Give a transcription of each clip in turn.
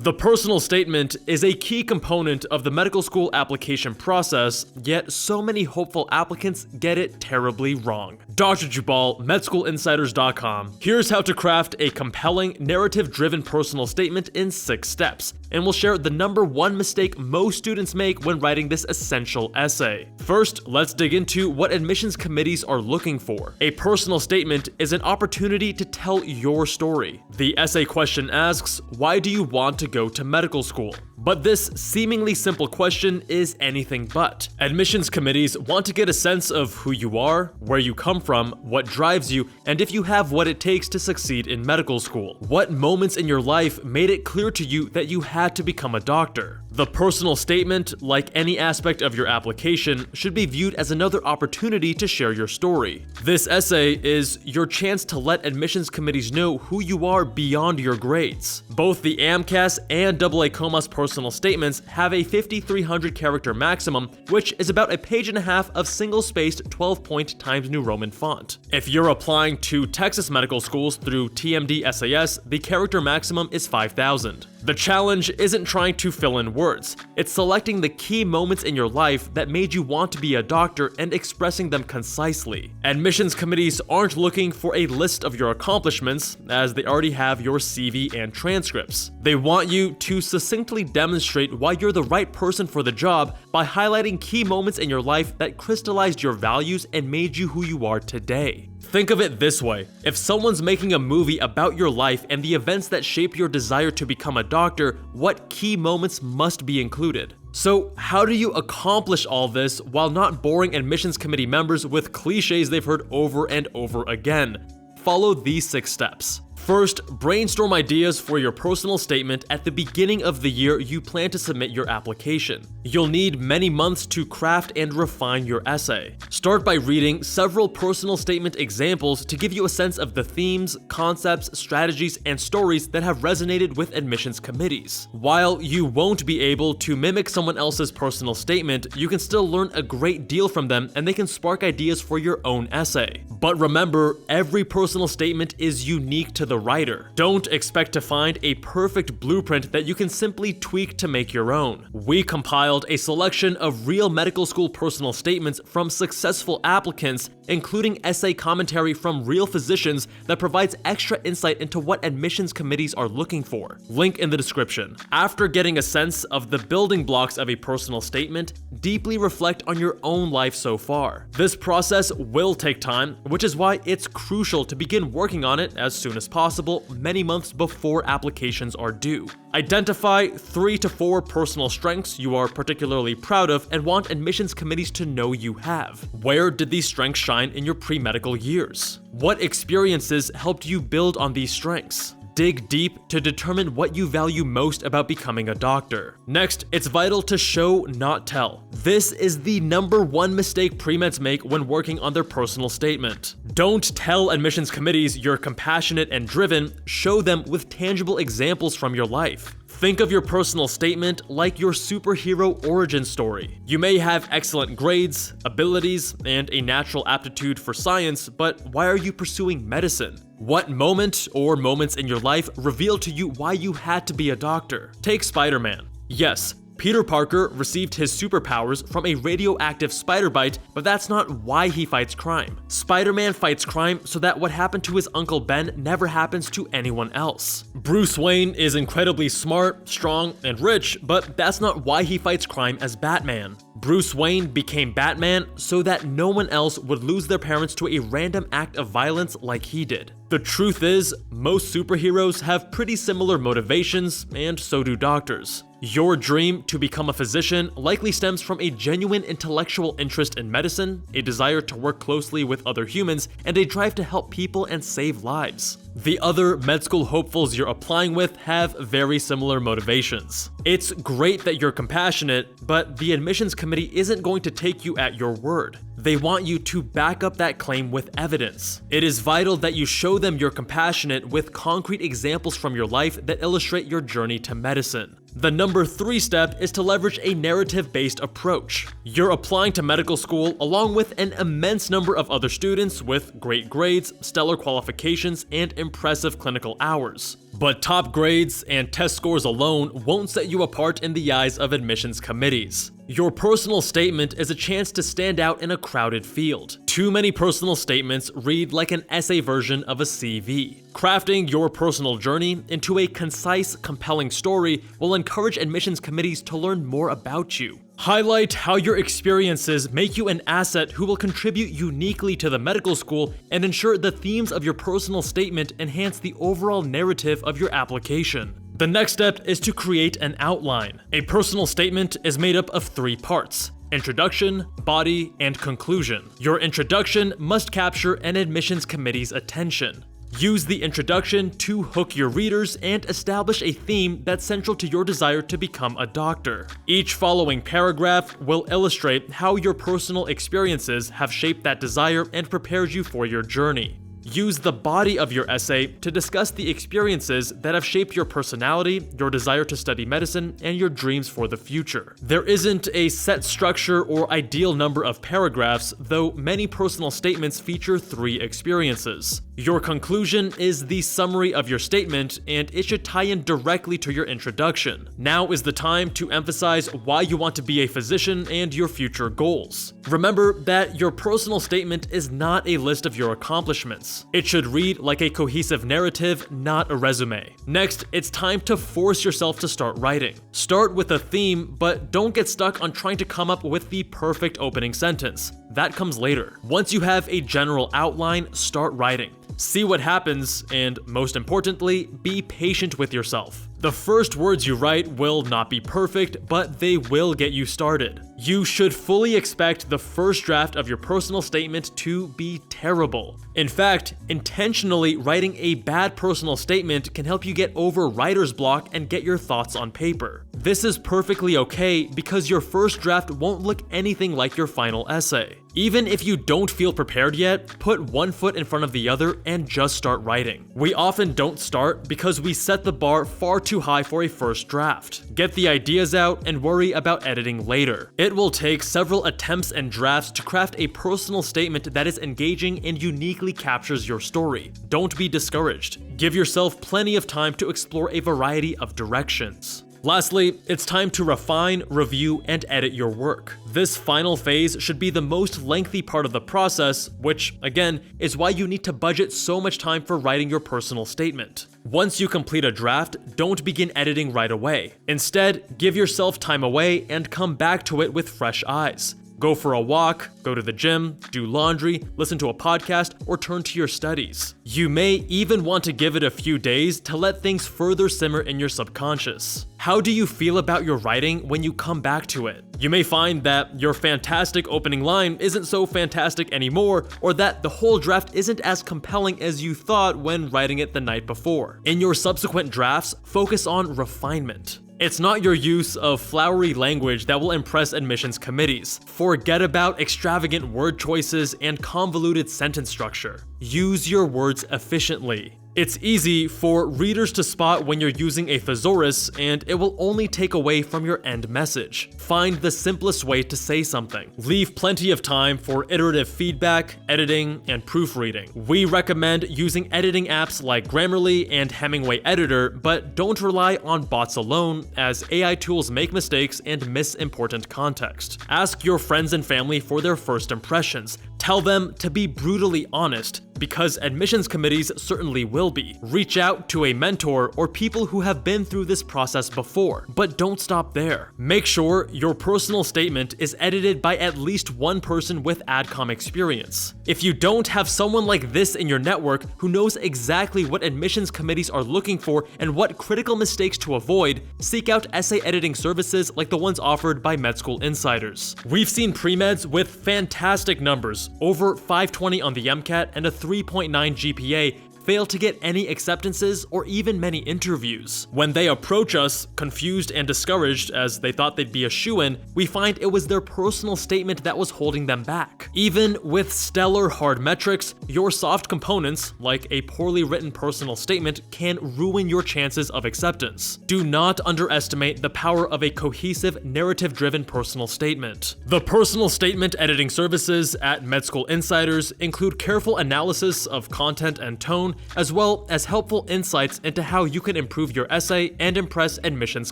The personal statement is a key component of the medical school application process, yet so many hopeful applicants get it terribly wrong. Dr. Jubal, MedSchoolInsiders.com. Here's how to craft a compelling, narrative-driven personal statement in 6 steps, and we'll share the number 1 mistake most students make when writing this essential essay. First, let's dig into what admissions committees are looking for. A personal statement is an opportunity to tell your story. The essay question asks, why do you want to go to medical school? But this seemingly simple question is anything but. Admissions committees want to get a sense of who you are, where you come from, what drives you, and if you have what it takes to succeed in medical school. What moments in your life made it clear to you that you had to become a doctor? The personal statement, like any aspect of your application, should be viewed as another opportunity to share your story. This essay is your chance to let admissions committees know who you are beyond your grades. Both the AMCAS and AA personal statements have a 5,300 character maximum, which is about a page and a half of single-spaced 12-point Times New Roman font. If you're applying to Texas medical schools through TMD SAS, the character maximum is 5,000. The challenge isn't trying to fill in words, it's selecting the key moments in your life that made you want to be a doctor and expressing them concisely. Admissions committees aren't looking for a list of your accomplishments, as they already have your CV and transcripts. They want you to succinctly demonstrate why you're the right person for the job by highlighting key moments in your life that crystallized your values and made you who you are today. Think of it this way: if someone's making a movie about your life and the events that shape your desire to become a doctor, what key moments must be included? So, how do you accomplish all this while not boring admissions committee members with cliches they've heard over and over again? Follow these 6 steps. First, brainstorm ideas for your personal statement at the beginning of the year you plan to submit your application. You'll need many months to craft and refine your essay. Start by reading several personal statement examples to give you a sense of the themes, concepts, strategies, and stories that have resonated with admissions committees. While you won't be able to mimic someone else's personal statement, you can still learn a great deal from them and they can spark ideas for your own essay. But remember, every personal statement is unique to the writer. Don't expect to find a perfect blueprint that you can simply tweak to make your own. We compiled a selection of real medical school personal statements from successful applicants, including essay commentary from real physicians that provides extra insight into what admissions committees are looking for. Link in the description. After getting a sense of the building blocks of a personal statement, deeply reflect on your own life so far. This process will take time, which is why it's crucial to begin working on it as soon as possible, many months before applications are due. Identify 3 to 4 personal strengths you are particularly proud of and want admissions committees to know you have. Where did these strengths shine in your pre-medical years? What experiences helped you build on these strengths? Dig deep to determine what you value most about becoming a doctor. Next, it's vital to show, not tell. This is the number 1 mistake pre-meds make when working on their personal statement. Don't tell admissions committees you're compassionate and driven, show them with tangible examples from your life. Think of your personal statement like your superhero origin story. You may have excellent grades, abilities, and a natural aptitude for science, but why are you pursuing medicine? What moment or moments in your life reveal to you why you had to be a doctor? Take Spider-Man. Yes, Peter Parker received his superpowers from a radioactive spider bite, but that's not why he fights crime. Spider-Man fights crime so that what happened to his Uncle Ben never happens to anyone else. Bruce Wayne is incredibly smart, strong, and rich, but that's not why he fights crime as Batman. Bruce Wayne became Batman so that no one else would lose their parents to a random act of violence like he did. The truth is, most superheroes have pretty similar motivations, and so do doctors. Your dream to become a physician likely stems from a genuine intellectual interest in medicine, a desire to work closely with other humans, and a drive to help people and save lives. The other med school hopefuls you're applying with have very similar motivations. It's great that you're compassionate, but the admissions committee isn't going to take you at your word. They want you to back up that claim with evidence. It is vital that you show them you're compassionate with concrete examples from your life that illustrate your journey to medicine. The number 3 step is to leverage a narrative-based approach. You're applying to medical school along with an immense number of other students with great grades, stellar qualifications, and impressive clinical hours. But top grades and test scores alone won't set you apart in the eyes of admissions committees. Your personal statement is a chance to stand out in a crowded field. Too many personal statements read like an essay version of a CV. Crafting your personal journey into a concise, compelling story will encourage admissions committees to learn more about you. Highlight how your experiences make you an asset who will contribute uniquely to the medical school, and ensure the themes of your personal statement enhance the overall narrative of your application. The next step is to create an outline. A personal statement is made up of 3 parts: introduction, body, and conclusion. Your introduction must capture an admissions committee's attention. Use the introduction to hook your readers and establish a theme that's central to your desire to become a doctor. Each following paragraph will illustrate how your personal experiences have shaped that desire and prepares you for your journey. Use the body of your essay to discuss the experiences that have shaped your personality, your desire to study medicine, and your dreams for the future. There isn't a set structure or ideal number of paragraphs, though many personal statements feature 3 experiences. Your conclusion is the summary of your statement, and it should tie in directly to your introduction. Now is the time to emphasize why you want to be a physician and your future goals. Remember that your personal statement is not a list of your accomplishments. It should read like a cohesive narrative, not a resume. Next, it's time to force yourself to start writing. Start with a theme, but don't get stuck on trying to come up with the perfect opening sentence. That comes later. Once you have a general outline, start writing. See what happens, and most importantly, be patient with yourself. The first words you write will not be perfect, but they will get you started. You should fully expect the first draft of your personal statement to be terrible. In fact, intentionally writing a bad personal statement can help you get over writer's block and get your thoughts on paper. This is perfectly okay because your first draft won't look anything like your final essay. Even if you don't feel prepared yet, put one foot in front of the other and just start writing. We often don't start because we set the bar far too high for a first draft. Get the ideas out and worry about editing later. It will take several attempts and drafts to craft a personal statement that is engaging and uniquely captures your story. Don't be discouraged. Give yourself plenty of time to explore a variety of directions. Lastly, it's time to refine, review, and edit your work. This final phase should be the most lengthy part of the process, which, again, is why you need to budget so much time for writing your personal statement. Once you complete a draft, don't begin editing right away. Instead, give yourself time away and come back to it with fresh eyes. Go for a walk, go to the gym, do laundry, listen to a podcast, or turn to your studies. You may even want to give it a few days to let things further simmer in your subconscious. How do you feel about your writing when you come back to it? You may find that your fantastic opening line isn't so fantastic anymore, or that the whole draft isn't as compelling as you thought when writing it the night before. In your subsequent drafts, focus on refinement. It's not your use of flowery language that will impress admissions committees. Forget about extravagant word choices and convoluted sentence structure. Use your words efficiently. It's easy for readers to spot when you're using a thesaurus, and it will only take away from your end message. Find the simplest way to say something. Leave plenty of time for iterative feedback, editing, and proofreading. We recommend using editing apps like Grammarly and Hemingway Editor, but don't rely on bots alone, as AI tools make mistakes and miss important context. Ask your friends and family for their first impressions. Tell them to be brutally honest, because admissions committees certainly will be. Reach out to a mentor or people who have been through this process before, but don't stop there. Make sure your personal statement is edited by at least one person with AdCom experience. If you don't have someone like this in your network who knows exactly what admissions committees are looking for and what critical mistakes to avoid, seek out essay editing services like the ones offered by Med School Insiders. We've seen pre-meds with fantastic numbers, over 520 on the MCAT and a 3.9 GPA, fail to get any acceptances or even many interviews. When they approach us, confused and discouraged as they thought they'd be a shoo-in, we find it was their personal statement that was holding them back. Even with stellar hard metrics, your soft components, like a poorly written personal statement, can ruin your chances of acceptance. Do not underestimate the power of a cohesive, narrative-driven personal statement. The personal statement editing services at Med School Insiders include careful analysis of content and tone, as well as helpful insights into how you can improve your essay and impress admissions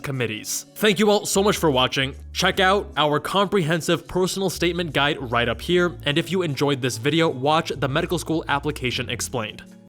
committees. Thank you all so much for watching. Check out our comprehensive personal statement guide right up here, and if you enjoyed this video, watch the Medical School Application Explained.